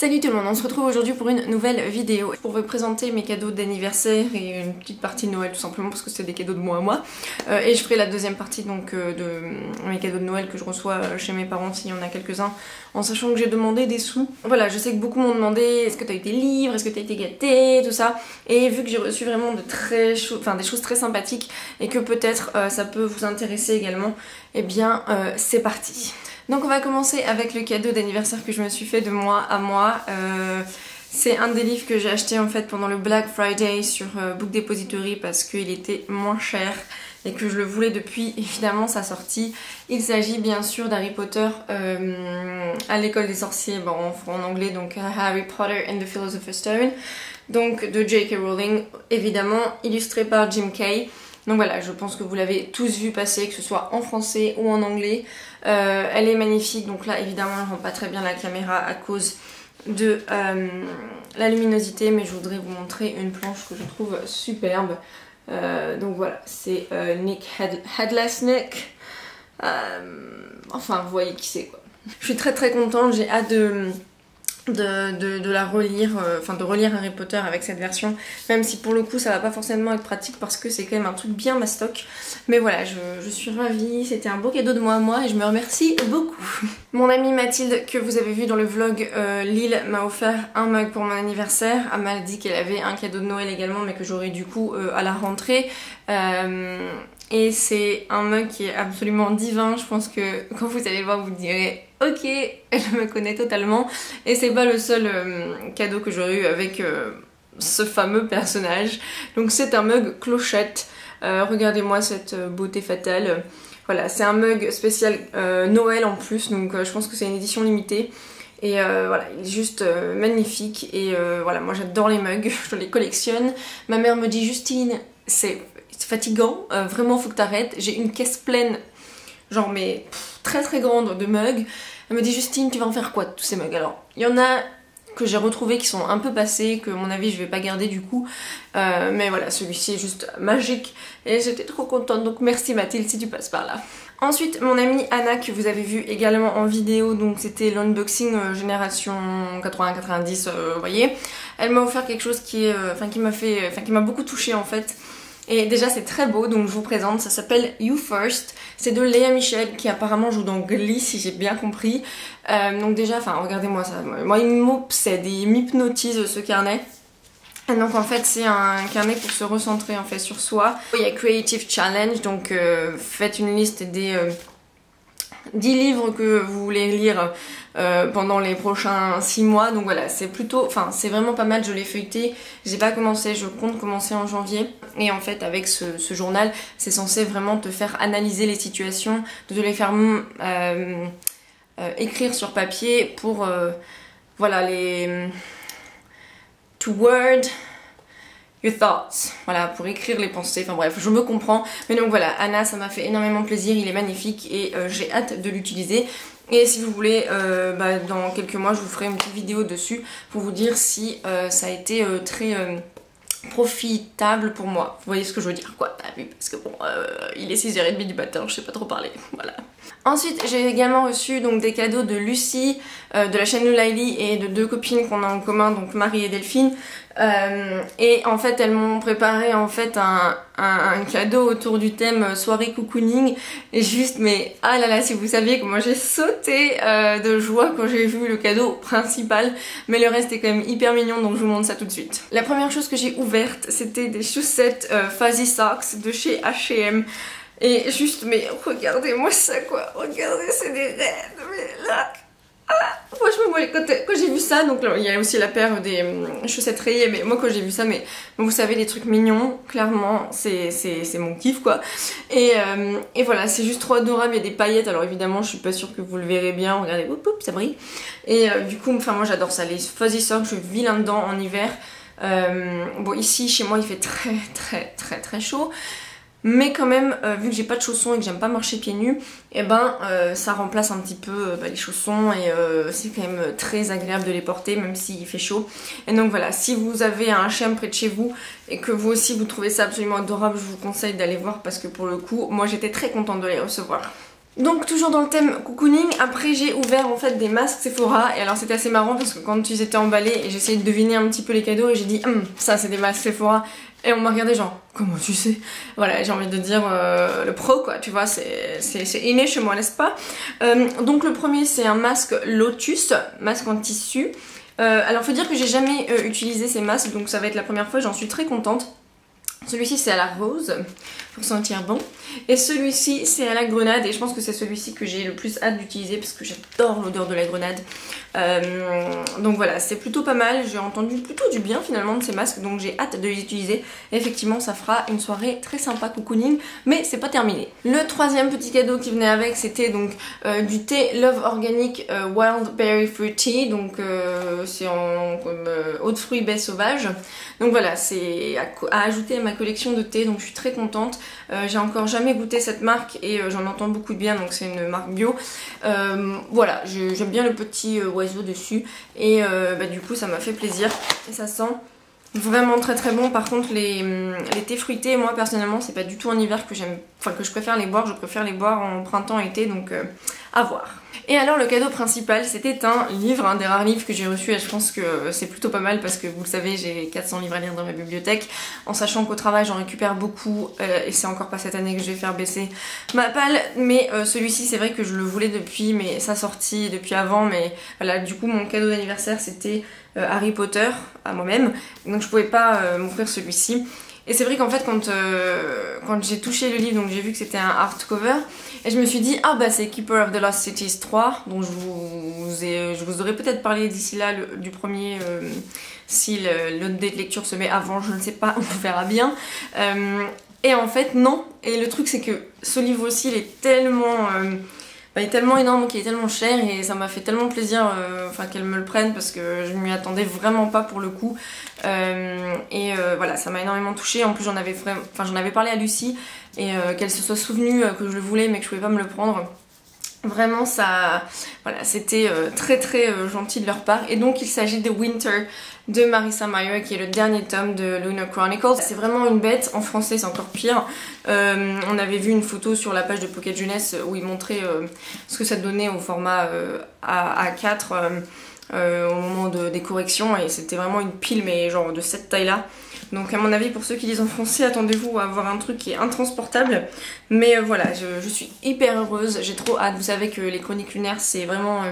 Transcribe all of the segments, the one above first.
Salut tout le monde, on se retrouve aujourd'hui pour une nouvelle vidéo pour vous présenter mes cadeaux d'anniversaire et une petite partie de Noël tout simplement parce que c'est des cadeaux de moi à moi. Et je ferai la deuxième partie donc de mes cadeaux de Noël que je reçois chez mes parents s'il y en a quelques-uns, en sachant que j'ai demandé des sous. Voilà, je sais que beaucoup m'ont demandé est-ce que t'as eu tes livres, est-ce que t'as été gâtée, tout ça. Et vu que j'ai reçu vraiment des choses très sympathiques et que peut-être ça peut vous intéresser également, eh bien c'est parti. Donc on va commencer avec le cadeau d'anniversaire que je me suis fait de moi à moi. C'est un des livres que j'ai acheté en fait pendant le Black Friday sur Book Depository parce qu'il était moins cher et que je le voulais depuis évidemment sa sortie. Il s'agit bien sûr d'Harry Potter à l'école des sorciers, bon, en anglais donc Harry Potter and the Philosopher's Stone, donc de J.K. Rowling, évidemment illustré par Jim Kay. Donc voilà, je pense que vous l'avez tous vu passer, que ce soit en français ou en anglais. Elle est magnifique, donc là évidemment elle rend pas très bien la caméra à cause de la luminosité, mais je voudrais vous montrer une planche que je trouve superbe. Donc voilà, c'est Nick Headless Nick. Enfin vous voyez qui c'est quoi. Je suis très contente, j'ai hâte de la relire, enfin de relire Harry Potter avec cette version, même si pour le coup ça va pas forcément être pratique parce que c'est quand même un truc bien mastoc, mais voilà, je suis ravie, c'était un beau cadeau de moi à moi et je me remercie beaucoup. Mon amie Mathilde, que vous avez vu dans le vlog Lille, m'a offert un mug pour mon anniversaire. Elle m'a dit qu'elle avait un cadeau de Noël également mais que j'aurai du coup à la rentrée. Et c'est un mug qui est absolument divin, je pense que quand vous allez le voir vous direz ok, elle me connaît totalement. Et c'est pas le seul cadeau que j'aurais eu avec ce fameux personnage. Donc c'est un mug clochette, regardez-moi cette beauté fatale. Voilà, c'est un mug spécial Noël en plus, donc je pense que c'est une édition limitée. Et voilà, il est juste magnifique et voilà, moi j'adore les mugs, je les collectionne. Ma mère me dit Justine, c'est fatigant, vraiment faut que t'arrêtes. J'ai une caisse pleine, genre mais très grande de mugs. Elle me dit Justine, tu vas en faire quoi de tous ces mugs? Alors il y en a que j'ai retrouvés qui sont un peu passés, que à mon avis je vais pas garder du coup, mais voilà, celui-ci est juste magique et j'étais trop contente, donc merci Mathilde si tu passes par là. Ensuite mon amie Anna, que vous avez vu également en vidéo, donc c'était l'unboxing génération 80-90, vous voyez, elle m'a offert quelque chose qui m'a beaucoup touchée en fait. Et déjà c'est très beau, donc je vous présente, ça s'appelle You First, c'est de Léa Michel qui apparemment joue dans Glee si j'ai bien compris. Donc déjà, enfin regardez-moi ça, moi il m'obsède, il m'hypnotise ce carnet. Et donc en fait c'est un carnet pour se recentrer en fait sur soi. Il y a Creative Challenge, donc faites une liste des 10 livres que vous voulez lire pendant les prochains 6 mois, donc voilà, c'est plutôt, enfin c'est vraiment pas mal, je l'ai feuilleté, j'ai pas commencé, je compte commencer en janvier, et en fait avec ce journal, c'est censé vraiment te faire analyser les situations, de te les faire écrire sur papier pour, voilà, les to word your thoughts, voilà, pour écrire les pensées, enfin bref, je me comprends. Mais donc voilà, Anna, ça m'a fait énormément plaisir, il est magnifique et j'ai hâte de l'utiliser. Et si vous voulez, dans quelques mois, je vous ferai une petite vidéo dessus pour vous dire si ça a été très profitable pour moi. Vous voyez ce que je veux dire, quoi, parce que bon, il est 6h30 du matin, je sais pas trop parler, voilà. Ensuite, j'ai également reçu donc des cadeaux de Lucie, de la chaîne Lulaili et de 2 copines qu'on a en commun, donc Marie et Delphine. Et en fait, elles m'ont préparé en fait un cadeau autour du thème soirée cocooning. Et juste, mais ah là là, si vous saviez comment j'ai sauté de joie quand j'ai vu le cadeau principal. Mais le reste est quand même hyper mignon, donc je vous montre ça tout de suite. La première chose que j'ai ouverte, c'était des chaussettes Fuzzy Socks de chez H&M. Et juste, mais regardez-moi ça quoi, regardez, c'est des raides, mais là, ah, franchement moi quand j'ai vu ça, donc là, il y a aussi la paire des chaussettes rayées, mais moi quand j'ai vu ça, mais bon, vous savez, les trucs mignons, clairement, c'est mon kiff quoi. Et voilà, c'est juste trop adorable, il y a des paillettes, alors évidemment je suis pas sûre que vous le verrez bien, regardez, hop, hop, ça brille. Et du coup, enfin moi j'adore ça, les Fuzzy Socks, je vis là-dedans en hiver. Bon ici, chez moi il fait très chaud. Mais quand même, vu que j'ai pas de chaussons et que j'aime pas marcher pieds nus, et ben ça remplace un petit peu les chaussons et c'est quand même très agréable de les porter même s'il fait chaud. Et donc voilà, si vous avez un H&M près de chez vous et que vous aussi vous trouvez ça absolument adorable, je vous conseille d'aller voir parce que pour le coup, moi j'étais très contente de les recevoir. Donc toujours dans le thème cocooning, après j'ai ouvert en fait des masques Sephora et alors c'était assez marrant parce que quand ils étaient emballés et j'essayais de deviner un petit peu les cadeaux et j'ai dit ça c'est des masques Sephora et on m'a regardé genre comment tu sais. Voilà, j'ai envie de dire le pro quoi, tu vois, c'est inné chez moi n'est-ce pas. Donc le premier c'est un masque Lotus, masque en tissu. Alors faut dire que j'ai jamais utilisé ces masques donc ça va être la première fois, j'en suis très contente. Celui-ci c'est à la rose pour sentir bon et celui-ci c'est à la grenade et je pense que c'est celui-ci que j'ai le plus hâte d'utiliser parce que j'adore l'odeur de la grenade. Donc voilà, c'est plutôt pas mal, j'ai entendu plutôt du bien finalement de ces masques donc j'ai hâte de les utiliser. Et effectivement ça fera une soirée très sympa cocooning mais c'est pas terminé. Le troisième petit cadeau qui venait avec c'était donc du thé Love Organic Wild Berry Fruit Tea, donc c'est en eau de fruits baie sauvage. Donc voilà, c'est à ajouter à ma collection de thé donc je suis très contente. J'ai encore jamais goûté cette marque et j'en entends beaucoup de bien donc c'est une marque bio. Voilà, j'aime bien le petit oiseau dessus et du coup ça m'a fait plaisir et ça sent vraiment très très bon. Par contre les thés fruités moi personnellement c'est pas du tout en hiver que j'aime, enfin que je préfère les boire, je préfère les boire en printemps et été donc à voir. Et alors le cadeau principal c'était un livre, un des rares livres que j'ai reçu et je pense que c'est plutôt pas mal parce que vous le savez j'ai 400 livres à lire dans ma bibliothèque en sachant qu'au travail j'en récupère beaucoup et c'est encore pas cette année que je vais faire baisser ma palle mais celui-ci c'est vrai que je le voulais depuis mais sa sortie depuis avant mais voilà du coup mon cadeau d'anniversaire c'était Harry Potter à moi-même donc je pouvais pas m'offrir celui-ci. Et c'est vrai qu'en fait quand j'ai touché le livre donc j'ai vu que c'était un hardcover et je me suis dit ah bah c'est Keeper of the Lost Cities 3 dont je vous aurais peut-être parlé d'ici là du premier si le dé de lecture se met avant, je ne sais pas, on verra bien. Et en fait non, et le truc c'est que ce livre aussi il est tellement énorme, qu'il est tellement cher et ça m'a fait tellement plaisir qu'elle me le prenne parce que je m'y attendais vraiment pas pour le coup. Voilà, ça m'a énormément touchée. En plus j'en avais parlé à Lucie et qu'elle se soit souvenue que je le voulais mais que je pouvais pas me le prendre. Vraiment ça, voilà, c'était très très gentil de leur part. Et donc il s'agit de Winter de Marissa Meyer qui est le dernier tome de Lunar Chronicles. C'est vraiment une bête, en français c'est encore pire. On avait vu une photo sur la page de Pocket Jeunesse où il montrait ce que ça donnait au format A4 au moment des corrections et c'était vraiment une pile mais genre de cette taille là. Donc à mon avis pour ceux qui lisent en français attendez-vous à avoir un truc qui est intransportable. Mais voilà, je suis hyper heureuse, j'ai trop hâte. Vous savez que les Chroniques Lunaires c'est vraiment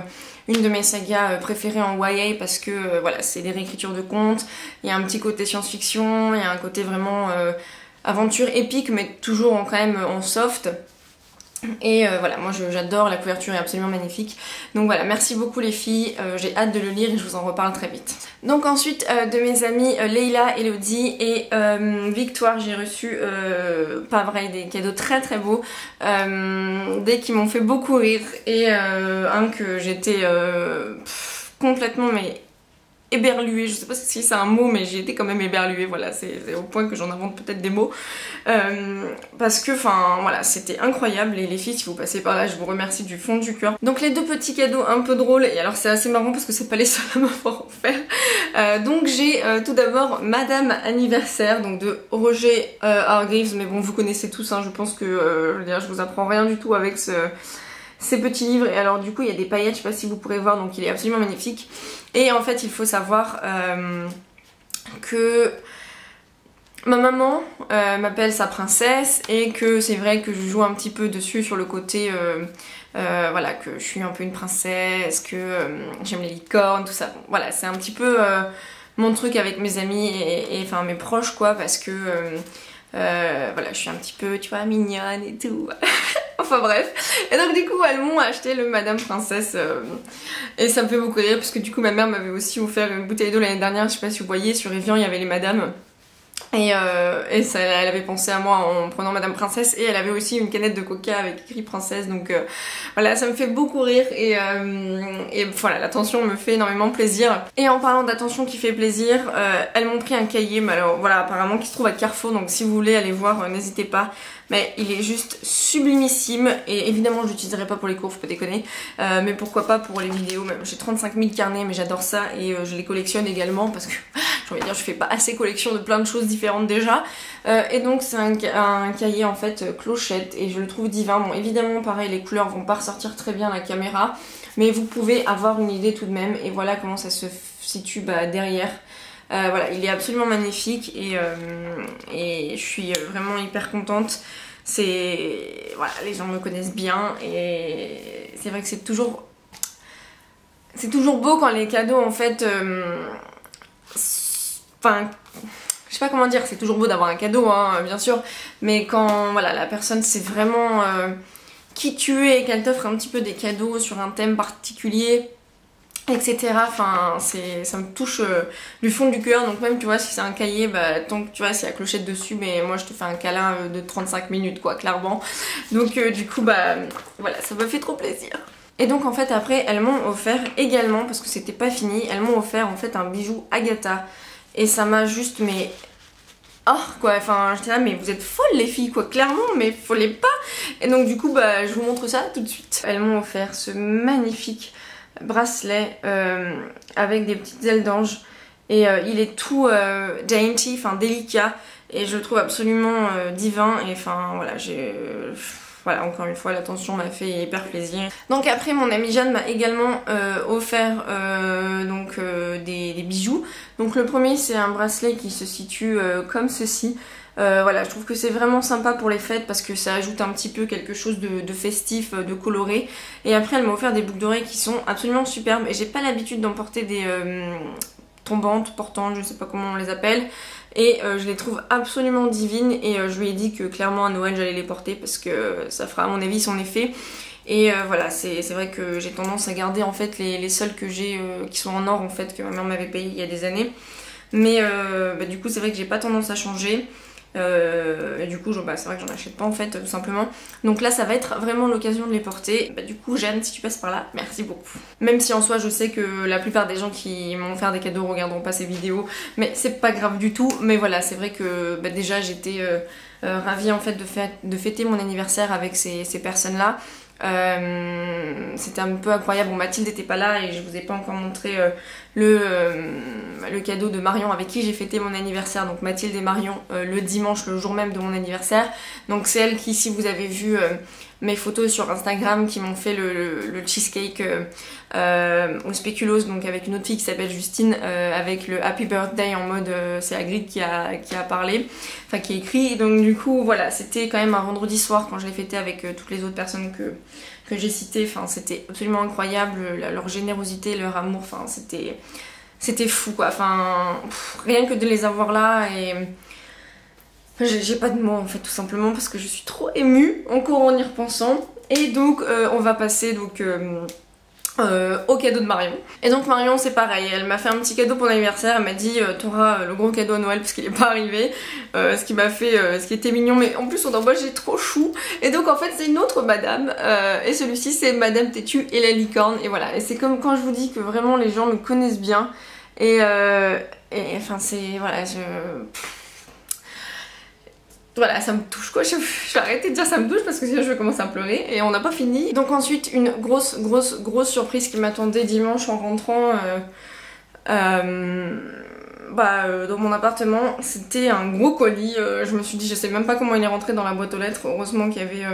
une de mes sagas préférées en YA parce que voilà c'est des réécritures de contes, il y a un petit côté science-fiction, il y a un côté vraiment aventure épique mais toujours quand même en soft. Et voilà, moi j'adore, la couverture est absolument magnifique. Donc voilà, merci beaucoup les filles, j'ai hâte de le lire et je vous en reparle très vite. Donc ensuite de mes amies Leila, Elodie et Victoire, j'ai reçu, pas vrai, des cadeaux très très beaux, des qui m'ont fait beaucoup rire et un que j'étais complètement mais éberluée, je sais pas si c'est un mot mais j'ai été quand même éberluée, voilà, c'est au point que j'en invente peut-être des mots parce que enfin voilà c'était incroyable et les filles si vous passez par là je vous remercie du fond du cœur. Donc les deux petits cadeaux un peu drôles et alors c'est assez marrant parce que c'est pas les seuls à m'avoir offert. Donc j'ai tout d'abord Madame Anniversaire donc de Roger Hargreaves, mais bon vous connaissez tous hein, je pense que je vous apprends rien du tout avec ces petits livres. Et alors du coup il y a des paillettes, je sais pas si vous pourrez voir, donc il est absolument magnifique. Et en fait il faut savoir que ma maman m'appelle sa princesse et que c'est vrai que je joue un petit peu dessus sur le côté voilà, que je suis un peu une princesse, que j'aime les licornes, tout ça. Bon, voilà, c'est un petit peu mon truc avec mes amis et enfin mes proches quoi, parce que voilà, je suis un petit peu, tu vois, mignonne et tout. Enfin bref. Et donc du coup elles m'ont acheté le Madame Princesse et ça me fait beaucoup rire parce que du coup ma mère m'avait aussi offert une bouteille d'eau l'année dernière, je sais pas si vous voyez, sur Evian il y avait les Madames. Et ça, elle avait pensé à moi en prenant Madame Princesse et elle avait aussi une canette de coca avec écrit Princesse donc voilà ça me fait beaucoup rire et voilà l'attention me fait énormément plaisir. Et en parlant d'attention qui fait plaisir, elles m'ont pris un cahier mais alors voilà apparemment qui se trouve à Carrefour donc si vous voulez aller voir n'hésitez pas. mais il est juste sublimissime et évidemment je l'utiliserai pas pour les cours, faut pas déconner, mais pourquoi pas pour les vidéos. Même j'ai 35 000 carnets mais j'adore ça et je les collectionne également parce que j'ai envie de dire je fais pas assez collection de plein de choses différentes déjà. Et donc c'est un cahier en fait clochette et je le trouve divin. Bon évidemment pareil les couleurs vont pas ressortir très bien à la caméra, mais vous pouvez avoir une idée tout de même et voilà comment ça se situe derrière. Voilà, il est absolument magnifique et je suis vraiment hyper contente. Voilà, les gens me connaissent bien et c'est vrai que c'est toujours beau quand les cadeaux en fait enfin je sais pas comment dire, c'est toujours beau d'avoir un cadeau hein, bien sûr, mais quand voilà la personne sait vraiment qui tu es et qu'elle t'offre un petit peu des cadeaux sur un thème particulier, etc. Enfin, ça me touche du fond du cœur. Donc même tu vois si c'est un cahier, tant que tu vois s'il y a clochette dessus, mais moi je te fais un câlin de 35 minutes quoi, clairement. Donc du coup voilà, ça me fait trop plaisir. Et donc en fait après elles m'ont offert également, parce que c'était pas fini, elles m'ont offert en fait un bijou Agatha. Et ça m'a juste mais... Oh quoi, enfin j'étais là mais vous êtes folles les filles quoi, clairement, mais follez pas. Et donc du coup je vous montre ça tout de suite. Elles m'ont offert ce magnifique bracelet avec des petites ailes d'ange et il est tout dainty, enfin délicat et je le trouve absolument divin et enfin voilà voilà encore une fois l'attention m'a fait hyper plaisir. Donc après mon amie Jeanne m'a également offert des bijoux. Donc le premier c'est un bracelet qui se situe comme ceci. Voilà, je trouve que c'est vraiment sympa pour les fêtes parce que ça ajoute un petit peu quelque chose de festif, de coloré. Et après elle m'a offert des boucles d'oreilles qui sont absolument superbes et j'ai pas l'habitude d'en porter des tombantes, portantes, je sais pas comment on les appelle. Et je les trouve absolument divines et je lui ai dit que clairement à Noël j'allais les porter parce que ça fera à mon avis son effet. Et voilà, c'est vrai que j'ai tendance à garder en fait les seuls que j'ai qui sont en or en fait, que ma mère m'avait payé il y a des années. Mais du coup c'est vrai que j'ai pas tendance à changer. Et du coup c'est vrai que j'en achète pas en fait tout simplement, donc là ça va être vraiment l'occasion de les porter. Du coup Jeanne, si tu passes par là, merci beaucoup. Même si en soi je sais que la plupart des gens qui m'ont offert des cadeaux regarderont pas ces vidéos, mais c'est pas grave du tout. Mais voilà, c'est vrai que déjà j'étais ravie en fait de fêter mon anniversaire avec ces personnes là. C'était un peu incroyable. Bon, Mathilde n'était pas là et je vous ai pas encore montré le cadeau de Marion avec qui j'ai fêté mon anniversaire. Donc Mathilde et Marion le dimanche, le jour même de mon anniversaire. Donc c'est elles qui, si vous avez vu mes photos sur Instagram, qui m'ont fait le cheesecake au spéculoos, donc avec une autre fille qui s'appelle Justine, avec le Happy Birthday en mode c'est Hagrid qui a parlé, enfin qui a écrit. Et donc du coup voilà, c'était quand même un vendredi soir quand je l'ai fêté avec toutes les autres personnes que j'ai citées. Enfin c'était absolument incroyable, leur générosité, leur amour, enfin c'était fou quoi. Enfin rien que de les avoir là et... J'ai pas de mots en fait, tout simplement parce que je suis trop émue encore en y repensant. Et donc on va passer donc au cadeau de Marion. Et donc Marion c'est pareil, elle m'a fait un petit cadeau pour l'anniversaire, elle m'a dit t'auras le gros cadeau à Noël parce qu'il est pas arrivé, ce qui m'a fait, ce qui était mignon, mais en plus on moi j'ai trop chou. Et donc en fait c'est une autre madame, et celui-ci c'est Madame Têtue et la licorne. Et voilà, et c'est comme quand je vous dis que vraiment les gens me connaissent bien et enfin c'est, voilà, voilà, ça me touche quoi, je vais arrêter de dire ça me touche parce que sinon je vais commencer à pleurer et on n'a pas fini. Donc ensuite une grosse surprise qui m'attendait dimanche en rentrant dans mon appartement. C'était un gros colis, je me suis dit je sais même pas comment il est rentré dans la boîte aux lettres. Heureusement qu'il y avait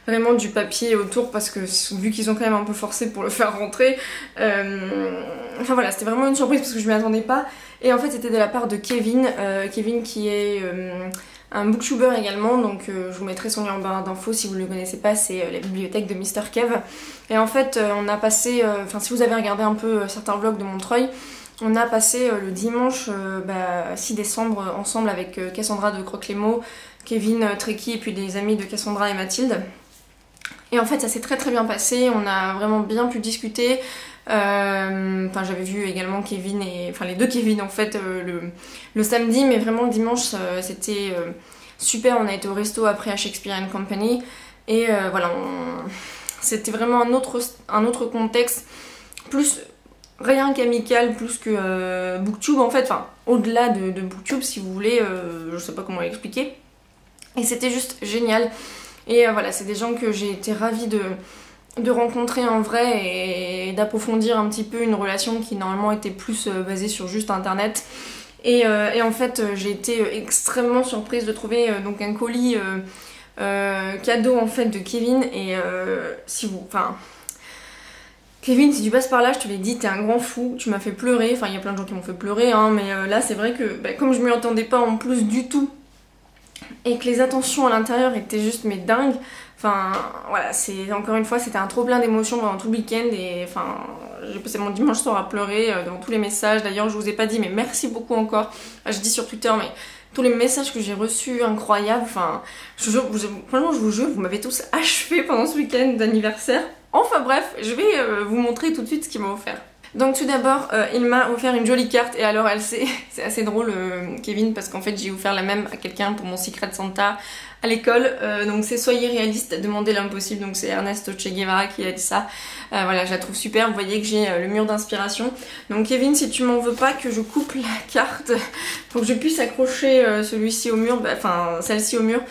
vraiment du papier autour parce que vu qu'ils ont quand même un peu forcé pour le faire rentrer, enfin voilà, c'était vraiment une surprise parce que je m'y attendais pas. Et en fait c'était de la part de Kevin, Kevin qui est un booktuber également, donc je vous mettrai son lien en barre d'infos si vous ne le connaissez pas, c'est la bibliothèque de Mr Kev. Et en fait on a passé, enfin si vous avez regardé un peu certains vlogs de Montreuil, on a passé le dimanche 6 décembre ensemble avec Cassandra de Croque les mots, Kevin, Treki et puis des amis de Cassandra et Mathilde. Et en fait ça s'est très bien passé, on a vraiment bien pu discuter. Enfin j'avais vu également Kevin et enfin les deux Kevin en fait le samedi, mais vraiment le dimanche c'était super. On a été au resto après à Shakespeare & Company et voilà, c'était vraiment un autre contexte, plus rien qu'amical, plus que booktube en fait, enfin au-delà de booktube si vous voulez, je sais pas comment l'expliquer. Et c'était juste génial. Et voilà, c'est des gens que j'ai été ravie de rencontrer en vrai et d'approfondir un petit peu une relation qui normalement était plus basée sur juste internet. Et en fait j'ai été extrêmement surprise de trouver donc un colis cadeau en fait de Kevin. Et Kevin, si tu passes par là, je te l'ai dit, t'es un grand fou, tu m'as fait pleurer. Enfin, il y a plein de gens qui m'ont fait pleurer, hein, mais là c'est vrai que comme je m'y attendais pas en plus du tout, et que les attentions à l'intérieur étaient juste mais dingues. Enfin voilà, c'est encore une fois c'était un trop plein d'émotions pendant tout le week-end. Et enfin j'ai passé mon dimanche soir à pleurer devant tous les messages. D'ailleurs je vous ai pas dit mais merci beaucoup encore. Je dis sur Twitter mais tous les messages que j'ai reçus, incroyables. Enfin franchement je vous jure, vous m'avez tous achevé pendant ce week-end d'anniversaire. Enfin bref, je vais vous montrer tout de suite ce qu'il m'a offert. Donc tout d'abord, il m'a offert une jolie carte. Et alors c'est assez drôle Kevin, parce qu'en fait j'ai offert la même à quelqu'un pour mon Secret Santa à l'école. Donc c'est Soyez réaliste, demandez l'impossible. Donc c'est Ernesto Che Guevara qui a dit ça. Voilà, je la trouve super. Vous voyez que j'ai le mur d'inspiration. Donc Kevin, si tu m'en veux pas que je coupe la carte pour que je puisse accrocher celui-ci au mur, enfin celle-ci au mur,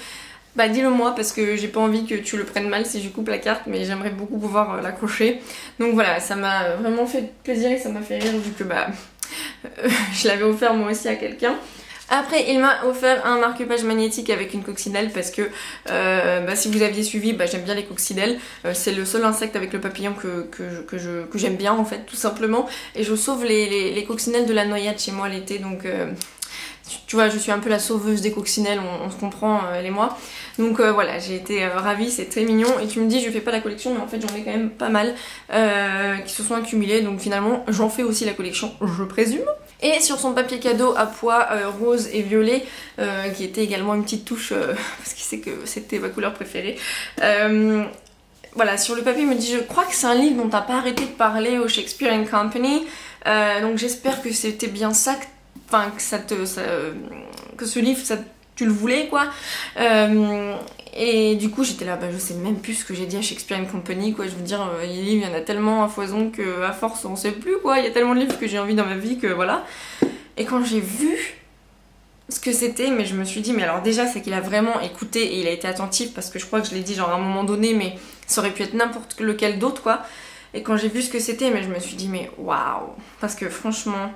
bah dis-le moi, parce que j'ai pas envie que tu le prennes mal si je coupe la carte, mais j'aimerais beaucoup pouvoir l'accrocher. Donc voilà, ça m'a vraiment fait plaisir et ça m'a fait rire vu que je l'avais offert moi aussi à quelqu'un. Après il m'a offert un marque-page magnétique avec une coccinelle, parce que si vous aviez suivi, j'aime bien les coccinelles. C'est le seul insecte avec le papillon que j'aime bien en fait, tout simplement. Et je sauve les coccinelles de la noyade chez moi l'été, donc tu vois, je suis un peu la sauveuse des coccinelles, on se comprend, elle et moi. Donc voilà, j'ai été ravie, c'est très mignon. Et tu me dis, je fais pas la collection, mais en fait j'en ai quand même pas mal qui se sont accumulés. Donc finalement, j'en fais aussi la collection, je présume. Et sur son papier cadeau à pois rose et violet, qui était également une petite touche, parce qu'il sait que c'était ma couleur préférée. Voilà, sur le papier, il me dit, je crois que c'est un livre dont t'as pas arrêté de parler au Shakespeare & Company. Donc j'espère que c'était bien ça, enfin que ce livre tu le voulais quoi. Et du coup j'étais là, je sais même plus ce que j'ai dit à Shakespeare & Company quoi. Je veux dire, les livres il y en a tellement à foison que à force on sait plus quoi. Il y a tellement de livres que j'ai envie dans ma vie que voilà. Et quand j'ai vu ce que c'était, mais je me suis dit, mais alors déjà c'est qu'il a vraiment écouté et il a été attentif, parce que je crois que je l'ai dit genre à un moment donné, mais ça aurait pu être n'importe lequel d'autre quoi. Et quand j'ai vu ce que c'était, mais je me suis dit mais waouh, parce que franchement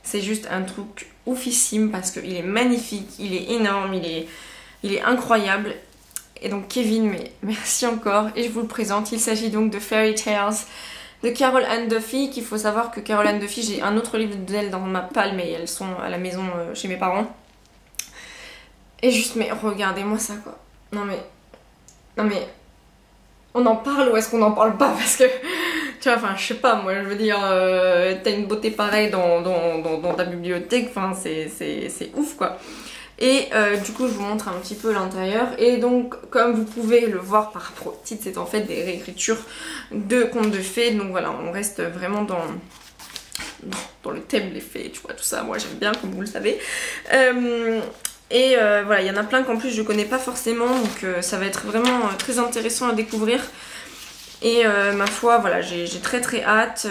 c'est juste un truc oufissime, parce qu'il est magnifique, il est énorme, il est incroyable. Et donc Kevin, mais merci encore. Et je vous le présente, il s'agit donc de Fairy Tales de Carol Ann Duffy. Qu'il faut savoir que Carol Ann Duffy, j'ai un autre livre d'elle dans ma palle, mais elles sont à la maison chez mes parents. Et juste, mais regardez-moi ça quoi. Non mais on en parle ou est-ce qu'on n'en parle pas? Parce que tu vois, enfin je sais pas, moi je veux dire, t'as une beauté pareille dans ta bibliothèque, enfin c'est ouf quoi. Et du coup je vous montre un petit peu l'intérieur. Et donc comme vous pouvez le voir par rapport au titre, c'est en fait des réécritures de contes de fées. Donc voilà, on reste vraiment dans le thème des fées, tu vois, tout ça, moi j'aime bien comme vous le savez. Voilà, il y en a plein qu'en plus je connais pas forcément, donc ça va être vraiment très intéressant à découvrir. Et ma foi, voilà, j'ai très hâte.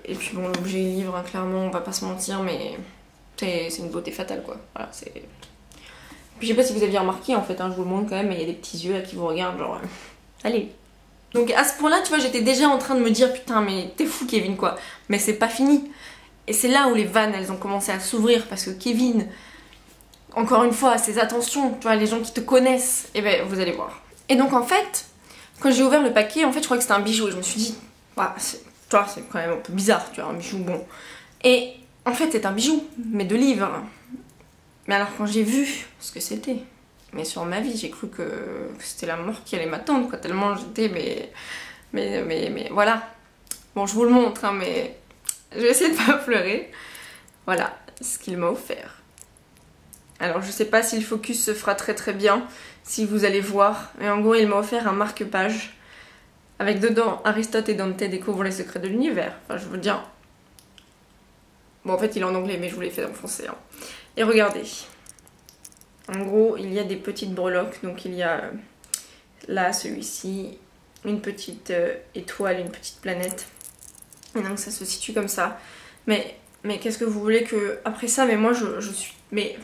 Et puis bon, l'objet livre, hein, clairement, on va pas se mentir, mais c'est une beauté fatale quoi. Voilà, c'est. Puis je sais pas si vous aviez remarqué en fait, hein, je vous le montre quand même, mais il y a des petits yeux là qui vous regardent, genre. Allez. Donc à ce point-là, tu vois, j'étais déjà en train de me dire putain, mais t'es fou Kevin quoi. Mais c'est pas fini. Et c'est là où les vannes elles ont commencé à s'ouvrir, parce que Kevin, encore une fois, ses attentions, tu vois, les gens qui te connaissent, et ben vous allez voir. Et donc en fait, quand j'ai ouvert le paquet, en fait je crois que c'était un bijou, et je me suis dit, bah, c'est quand même un peu bizarre, tu vois, un bijou, bon. Et en fait c'est un bijou, mais de livre. Mais alors quand j'ai vu ce que c'était, mais sur ma vie, j'ai cru que c'était la mort qui allait m'attendre, quoi, tellement j'étais, mais voilà. Bon, je vous le montre, hein, mais je vais essayer de pas pleurer. Voilà ce qu'il m'a offert. Alors je sais pas si le focus se fera très bien, si vous allez voir, mais en gros il m'a offert un marque-page avec dedans Aristote et Dante découvrent les secrets de l'univers. Enfin je veux dire, bon en fait il est en anglais mais je vous l'ai fait en français. Hein. Et regardez, en gros il y a des petites breloques, donc il y a là celui-ci, une petite étoile, une petite planète, et donc ça se situe comme ça. Mais qu'est-ce que vous voulez que après ça, mais moi je suis, mais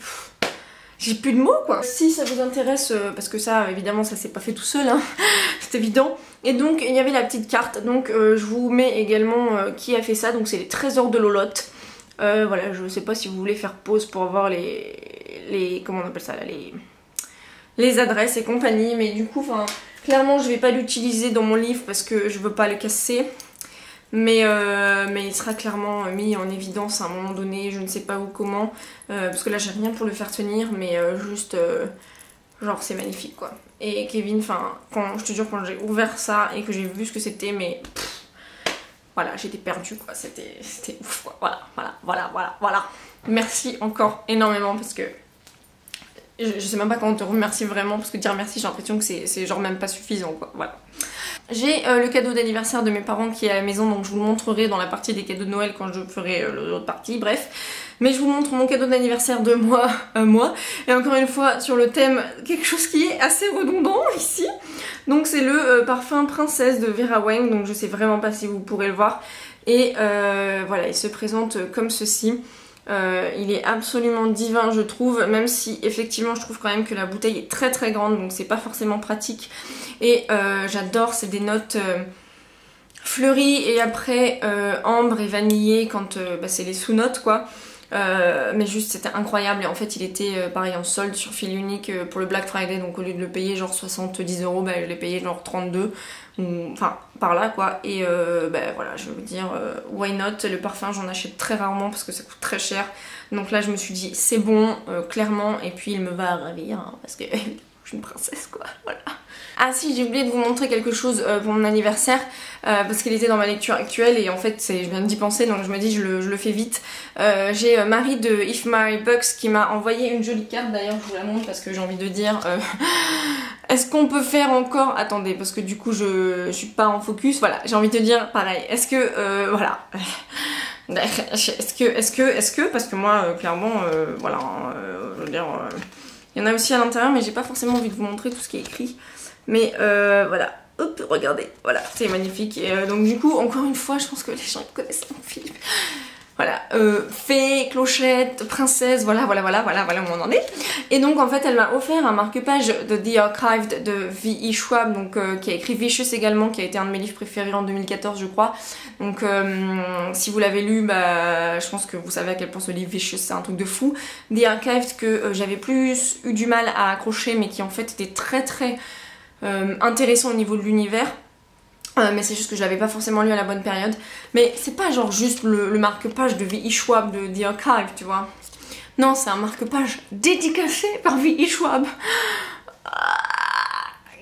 j'ai plus de mots quoi. Si ça vous intéresse, parce que ça évidemment ça s'est pas fait tout seul, hein, c'est évident. Et donc il y avait la petite carte, donc je vous mets également qui a fait ça, donc c'est les trésors de Lolotte. Voilà, je sais pas si vous voulez faire pause pour voir les comment on appelle ça là, les adresses et compagnie, mais du coup, enfin, clairement je vais pas l'utiliser dans mon livre parce que je veux pas le casser. Mais il sera clairement mis en évidence à un moment donné, je ne sais pas où, comment, parce que là j'ai rien pour le faire tenir, mais juste, genre c'est magnifique quoi. Et Kevin, enfin, je te jure, quand j'ai ouvert ça et que j'ai vu ce que c'était, mais voilà, j'étais perdue quoi, c'était ouf quoi, voilà. Merci encore énormément parce que je sais même pas comment te remercier vraiment, parce que dire merci j'ai l'impression que c'est genre même pas suffisant quoi, voilà. J'ai le cadeau d'anniversaire de mes parents qui est à la maison, donc je vous le montrerai dans la partie des cadeaux de Noël quand je ferai l'autre partie, bref. Mais je vous montre mon cadeau d'anniversaire de moi à moi. Et encore une fois, sur le thème, quelque chose qui est assez redondant ici. Donc c'est le parfum Princesse de Vera Wang, donc je sais vraiment pas si vous pourrez le voir. Et voilà, il se présente comme ceci. Il est absolument divin je trouve, même si effectivement je trouve quand même que la bouteille est très très grande, donc c'est pas forcément pratique. Et j'adore, c'est des notes fleuries et après ambre et vanillé quand c'est les sous-notes quoi. Mais juste c'était incroyable, et en fait il était pareil en solde sur fil unique pour le Black Friday, donc au lieu de le payer genre 70 €, bah, je l'ai payé genre 32, enfin par là quoi. Et voilà, je vais vous dire why not. Le parfum j'en achète très rarement parce que ça coûte très cher, donc là je me suis dit c'est bon clairement, et puis il me va ravir hein, parce que je suis une princesse quoi, voilà. Ah si, j'ai oublié de vous montrer quelque chose pour mon anniversaire, parce qu'il était dans ma lecture actuelle et en fait je viens d'y penser, donc je me dis je le fais vite. J'ai Marie de If Mary Bucks qui m'a envoyé une jolie carte, d'ailleurs je vous la montre parce que j'ai envie de dire est-ce qu'on peut faire encore, attendez parce que du coup je suis pas en focus, voilà, j'ai envie de dire pareil, est-ce que voilà est-ce que parce que moi clairement voilà je veux dire il y en a aussi à l'intérieur, mais j'ai pas forcément envie de vous montrer tout ce qui est écrit. Mais voilà, hop, regardez, voilà, c'est magnifique. Et donc du coup, encore une fois, je pense que les gens ils connaissent mon film. Voilà, fée, clochette, princesse, voilà où on en est. Et donc en fait elle m'a offert un marque-page de The Archived de V.E. Schwab, donc qui a écrit Vicious également, qui a été un de mes livres préférés en 2014 je crois. Donc si vous l'avez lu, bah je pense que vous savez à quel point ce livre Vicious c'est un truc de fou. The Archived que j'avais plus eu du mal à accrocher, mais qui en fait était très très intéressant au niveau de l'univers. Mais c'est juste que je l'avais pas forcément lu à la bonne période. Mais c'est pas genre juste le marque-page de V.E. Schwab de The Archive, tu vois. Non, c'est un marque-page dédicacé par V.E. Schwab.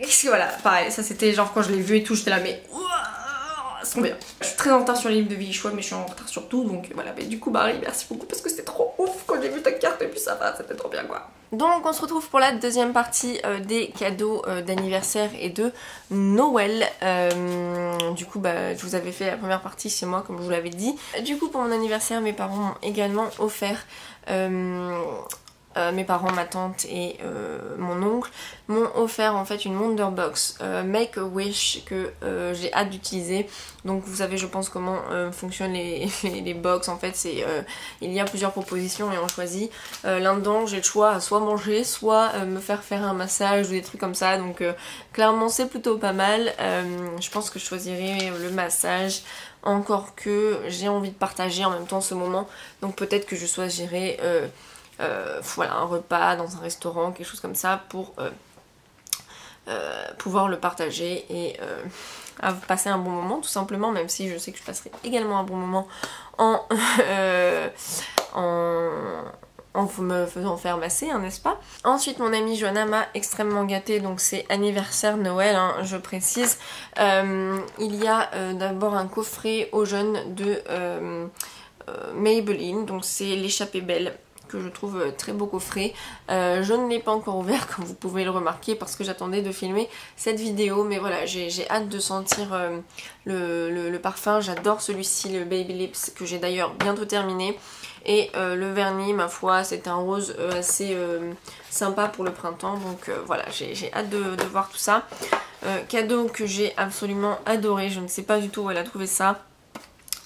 Qu'est-ce que voilà, pareil, ça c'était genre quand je l'ai vu et tout, j'étais là mais c'est trop bien. Je suis très en retard sur les livres de V.E. Schwab, mais je suis en retard sur tout, donc voilà. Mais du coup Marie, merci beaucoup parce que c'était trop ouf quand j'ai vu ta carte et puis ça va, c'était trop bien quoi. Donc on se retrouve pour la deuxième partie des cadeaux d'anniversaire et de Noël. Du coup bah je vous avais fait la première partie chez moi comme je vous l'avais dit. Du coup pour mon anniversaire mes parents m'ont également offert mes parents, ma tante et mon oncle m'ont offert en fait une Wonderbox Make a Wish que j'ai hâte d'utiliser. Donc vous savez je pense comment fonctionnent les box en fait, c'est il y a plusieurs propositions et on choisit. Là-dedans j'ai le choix à soit manger, soit me faire un massage ou des trucs comme ça, donc clairement c'est plutôt pas mal. Je pense que je choisirai le massage, encore que j'ai envie de partager en même temps ce moment, donc peut-être que je choisirai voilà, un repas dans un restaurant, quelque chose comme ça pour pouvoir le partager et passer un bon moment tout simplement, même si je sais que je passerai également un bon moment en me faisant faire masser, hein, n'est-ce pas? Ensuite mon amie Johanna m'a extrêmement gâtée, donc c'est anniversaire Noël, hein, je précise. Il y a d'abord un coffret aux jeunes de Maybelline, donc c'est l'échappée belle, que je trouve très beau coffret. Je ne l'ai pas encore ouvert comme vous pouvez le remarquer parce que j'attendais de filmer cette vidéo, mais voilà j'ai hâte de sentir le parfum. J'adore celui-ci, le Baby Lips, que j'ai d'ailleurs bientôt terminé, et le vernis ma foi c'est un rose assez sympa pour le printemps, donc voilà j'ai hâte de voir tout ça. Cadeau que j'ai absolument adoré, je ne sais pas du tout où elle a trouvé ça,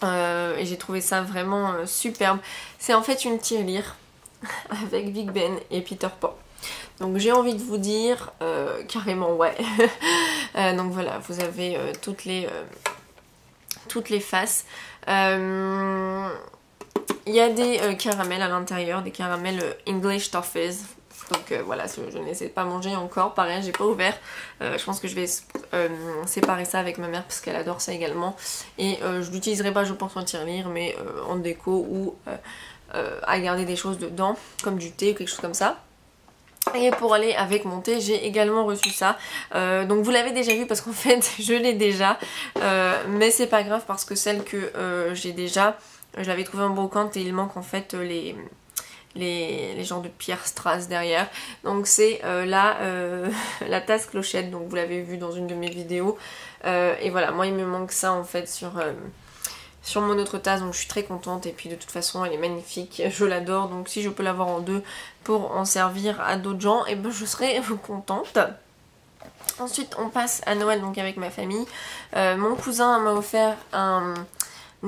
et j'ai trouvé ça vraiment superbe. C'est en fait une tirelire avec Big Ben et Peter Pan. Donc j'ai envie de vous dire carrément ouais. Donc voilà, vous avez toutes les faces. Il y a des caramels à l'intérieur, des caramels English Toffees. Donc voilà, je n'essaie pas manger encore, pareil j'ai pas ouvert. Je pense que je vais séparer ça avec ma mère parce qu'elle adore ça également. Et je l'utiliserai pas je pense en tirelire, mais en déco ou à garder des choses dedans, comme du thé ou quelque chose comme ça. Et pour aller avec mon thé, j'ai également reçu ça. Donc vous l'avez déjà vu parce qu'en fait je l'ai déjà. Mais c'est pas grave parce que celle que j'ai déjà, je l'avais trouvée en brocante et il manque en fait les genres de pierre strass derrière. Donc c'est la tasse clochette, donc vous l'avez vu dans une de mes vidéos. Et voilà, moi il me manque ça en fait sur mon autre tasse, donc je suis très contente. Et puis de toute façon elle est magnifique, je l'adore. Donc si je peux l'avoir en deux pour en servir à d'autres gens, et ben je serai contente. Ensuite on passe à Noël donc avec ma famille. Mon cousin m'a offert un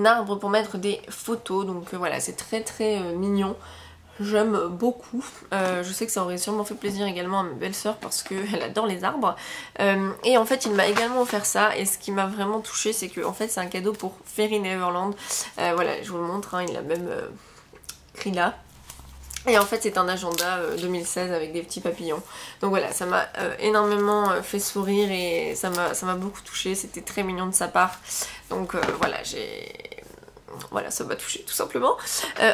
arbre pour mettre des photos, donc voilà c'est très très mignon. J'aime beaucoup. Je sais que ça aurait sûrement fait plaisir également à ma belle-sœur parce qu'elle adore les arbres. Et en fait il m'a également offert ça, et ce qui m'a vraiment touchée c'est que en fait c'est un cadeau pour Fairy Neverland. Voilà, je vous le montre, hein, il l'a même écrit là. Et en fait c'est un agenda 2016 avec des petits papillons. Donc voilà, ça m'a énormément fait sourire et ça m'a beaucoup touchée. C'était très mignon de sa part. Donc voilà, voilà, ça m'a touchée tout simplement.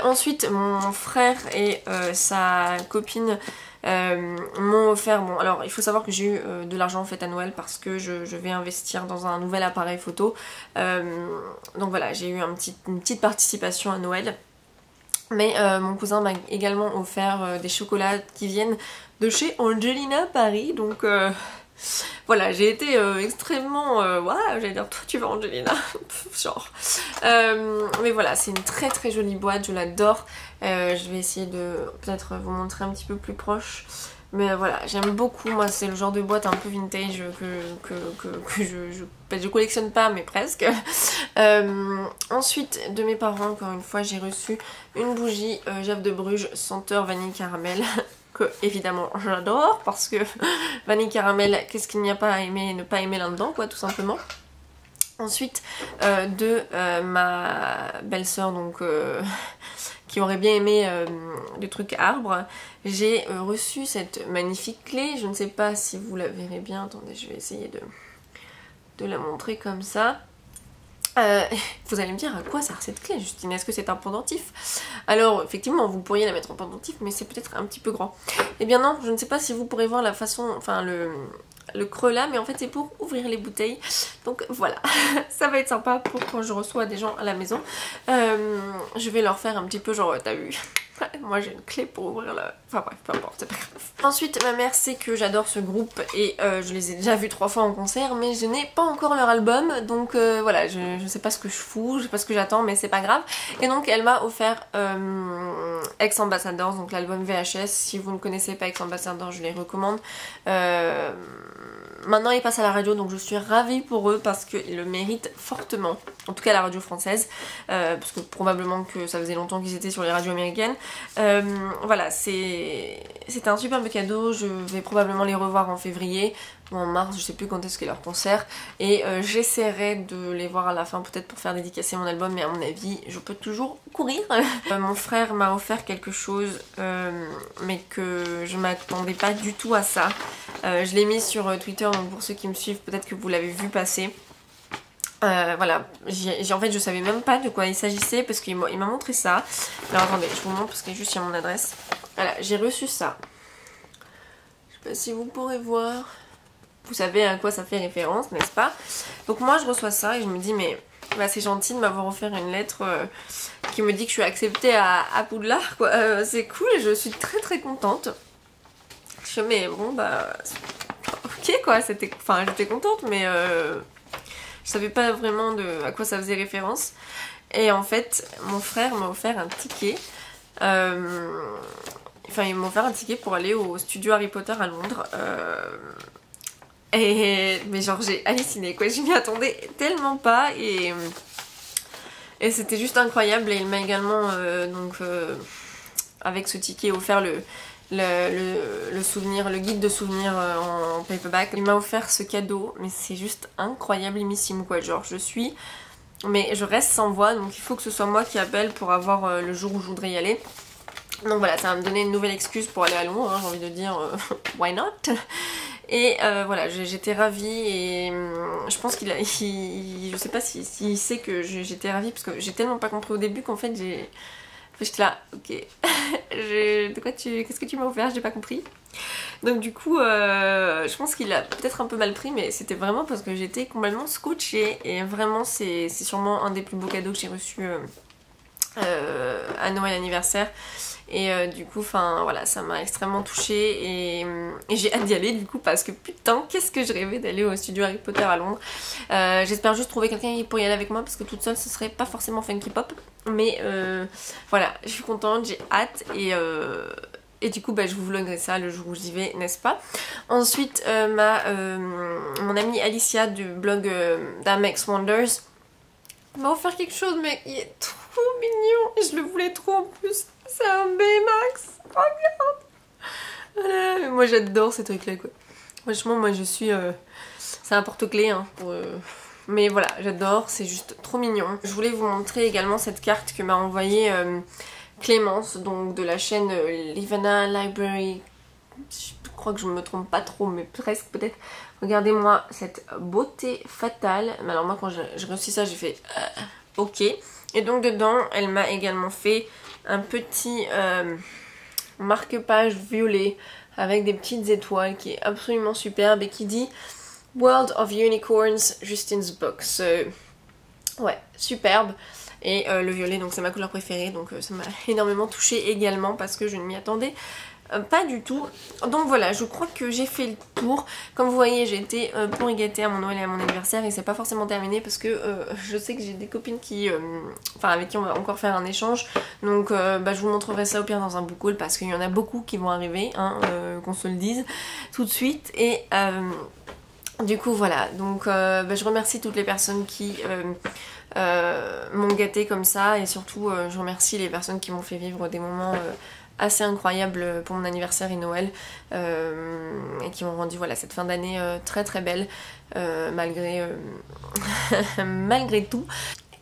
Ensuite, mon frère et sa copine m'ont offert... Bon, alors il faut savoir que j'ai eu de l'argent en fait à Noël parce que je vais investir dans un nouvel appareil photo. Donc voilà, j'ai eu une petite participation à Noël. Mais mon cousin m'a également offert des chocolats qui viennent de chez Angelina Paris. Donc... voilà, j'ai été extrêmement... ouais, j'allais dire, toi tu vas Angelina, genre. Mais voilà, c'est une très très jolie boîte, je l'adore. Je vais essayer de peut-être vous montrer un petit peu plus proche. Mais voilà, j'aime beaucoup, moi c'est le genre de boîte un peu vintage que je collectionne pas, mais presque. Ensuite, de mes parents, encore une fois, j'ai reçu une bougie Jeff de Bruges senteur vanille caramel. Que évidemment j'adore parce que vanille caramel, qu'est-ce qu'il n'y a pas à aimer et ne pas aimer là-dedans quoi, tout simplement. Ensuite de ma belle-sœur donc qui aurait bien aimé le truc arbre, j'ai reçu cette magnifique clé. Je ne sais pas si vous la verrez bien, attendez je vais essayer de la montrer comme ça. Vous allez me dire à quoi sert cette clé Justine, est-ce que c'est un pendentif? Alors effectivement vous pourriez la mettre en pendentif mais c'est peut-être un petit peu grand. Eh bien non, je ne sais pas si vous pourrez voir la façon, enfin le creux là, mais en fait c'est pour ouvrir les bouteilles. Donc voilà, ça va être sympa pour quand je reçois des gens à la maison. Je vais leur faire un petit peu genre t'as vu moi j'ai une clé pour ouvrir la... Enfin bref, peu importe, c'est pas grave. Ensuite ma mère sait que j'adore ce groupe et je les ai déjà vus 3 fois en concert, mais je n'ai pas encore leur album, donc voilà, je sais pas ce que je fous, je sais pas ce que j'attends, mais c'est pas grave. Et donc elle m'a offert Ex Ambassadors, donc l'album VHS. Si vous ne connaissez pas Ex Ambassadors, je les recommande. Maintenant ils passent à la radio, donc je suis ravie pour eux parce qu'ils le méritent fortement, en tout cas à la radio française, parce que probablement que ça faisait longtemps qu'ils étaient sur les radios américaines. Voilà, c'était un superbe cadeau. Je vais probablement les revoir en février ou en mars, je sais plus quand est-ce qu'est leur concert, et j'essaierai de les voir à la fin peut-être pour faire dédicacer mon album, mais à mon avis je peux toujours courir. Mon frère m'a offert quelque chose mais que je m'attendais pas du tout à ça. Je l'ai mis sur Twitter, donc pour ceux qui me suivent peut-être que vous l'avez vu passer. Voilà, en fait je savais même pas de quoi il s'agissait parce qu'il m'a montré ça. Alors attendez, je vous montre parce qu'il est juste sur mon adresse. Voilà, j'ai reçu ça. Je sais pas si vous pourrez voir. Vous savez à quoi ça fait référence, n'est-ce pas? Donc moi je reçois ça et je me dis mais bah, c'est gentil de m'avoir offert une lettre qui me dit que je suis acceptée à Poudlard quoi. C'est cool, je suis très très contente. Je fais mais bon bah ok quoi, j'étais contente mais je savais pas vraiment à quoi ça faisait référence. Et en fait mon frère m'a offert un ticket. Enfin il m'a offert un ticket pour aller au studio Harry Potter à Londres. Mais genre j'ai halluciné quoi, je m'y attendais tellement pas et c'était juste incroyable. Et il m'a également avec ce ticket offert le souvenir, le guide de souvenirs en paperback. Il m'a offert ce cadeau, mais c'est juste incroyableissime quoi, genre mais je reste sans voix, donc il faut que ce soit moi qui appelle pour avoir le jour où je voudrais y aller. Donc voilà, ça va me donner une nouvelle excuse pour aller à Londres, hein, j'ai envie de dire why not. Et voilà, j'étais ravie et je pense je sais pas s'il sait que j'étais ravie parce que j'ai tellement pas compris au début qu'en fait j'étais là, ok, qu'est-ce que tu m'as offert, j'ai pas compris. Donc du coup, je pense qu'il a peut-être un peu mal pris, mais c'était vraiment parce que j'étais complètement scotchée et vraiment c'est sûrement un des plus beaux cadeaux que j'ai reçu à Noël anniversaire. Et du coup, enfin voilà, ça m'a extrêmement touchée et j'ai hâte d'y aller du coup parce que putain, qu'est-ce que je rêvais d'aller au studio Harry Potter à Londres. J'espère juste trouver quelqu'un pour y aller avec moi parce que toute seule ce serait pas forcément funky pop. Mais voilà, je suis contente, j'ai hâte et du coup, je vous vloguerai ça le jour où j'y vais, n'est-ce pas? Ensuite, mon amie Alicia du blog d'Amex Wonders m'a offert quelque chose, mais il est trop mignon et je le voulais trop en plus. C'est un Baymax. Regarde. Moi j'adore ces trucs là quoi. Franchement moi je suis... c'est un porte-clés hein, mais voilà j'adore, c'est juste trop mignon. Je voulais vous montrer également cette carte que m'a envoyée Clémence, donc de la chaîne Livana Library. Je crois que je me trompe pas trop mais presque peut-être. Regardez-moi cette beauté fatale. Mais alors moi quand j'ai reçu ça j'ai fait ok. Et donc dedans elle m'a également fait un petit marque-page violet avec des petites étoiles qui est absolument superbe et qui dit World of Unicorns, Justin's Book. Ouais, superbe. Et le violet, donc c'est ma couleur préférée, donc ça m'a énormément touchée également parce que je ne m'y attendais pas du tout. Donc voilà, je crois que j'ai fait le tour. Comme vous voyez, j'ai été pour y gâter à mon Noël et à mon anniversaire et c'est pas forcément terminé parce que je sais que j'ai des copines avec qui on va encore faire un échange. Donc je vous montrerai ça au pire dans un book haul parce qu'il y en a beaucoup qui vont arriver, hein, qu'on se le dise tout de suite. Et du coup voilà, donc je remercie toutes les personnes qui m'ont gâté comme ça et surtout je remercie les personnes qui m'ont fait vivre des moments assez incroyables pour mon anniversaire et Noël et qui m'ont rendu voilà, cette fin d'année très très belle malgré tout.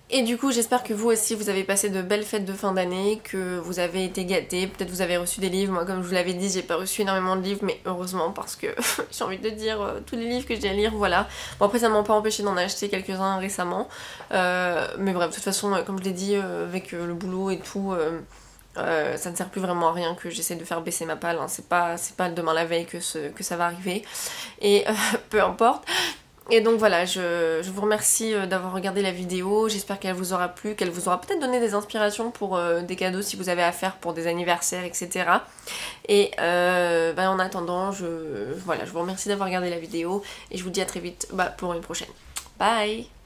Et du coup j'espère que vous aussi vous avez passé de belles fêtes de fin d'année, que vous avez été gâtés, peut-être vous avez reçu des livres. Moi comme je vous l'avais dit j'ai pas reçu énormément de livres mais heureusement parce que j'ai envie de dire tous les livres que j'ai à lire voilà. Bon après ça m'a pas empêché d'en acheter quelques-uns récemment mais bref de toute façon comme je l'ai dit avec le boulot et tout ça ne sert plus vraiment à rien que j'essaie de faire baisser ma palle, hein. C'est pas demain la veille que ça va arriver et peu importe. Et donc voilà, je vous remercie d'avoir regardé la vidéo, j'espère qu'elle vous aura plu, qu'elle vous aura peut-être donné des inspirations pour des cadeaux si vous avez à faire pour des anniversaires, etc. Et en attendant, je vous remercie d'avoir regardé la vidéo et je vous dis à très vite pour une prochaine. Bye!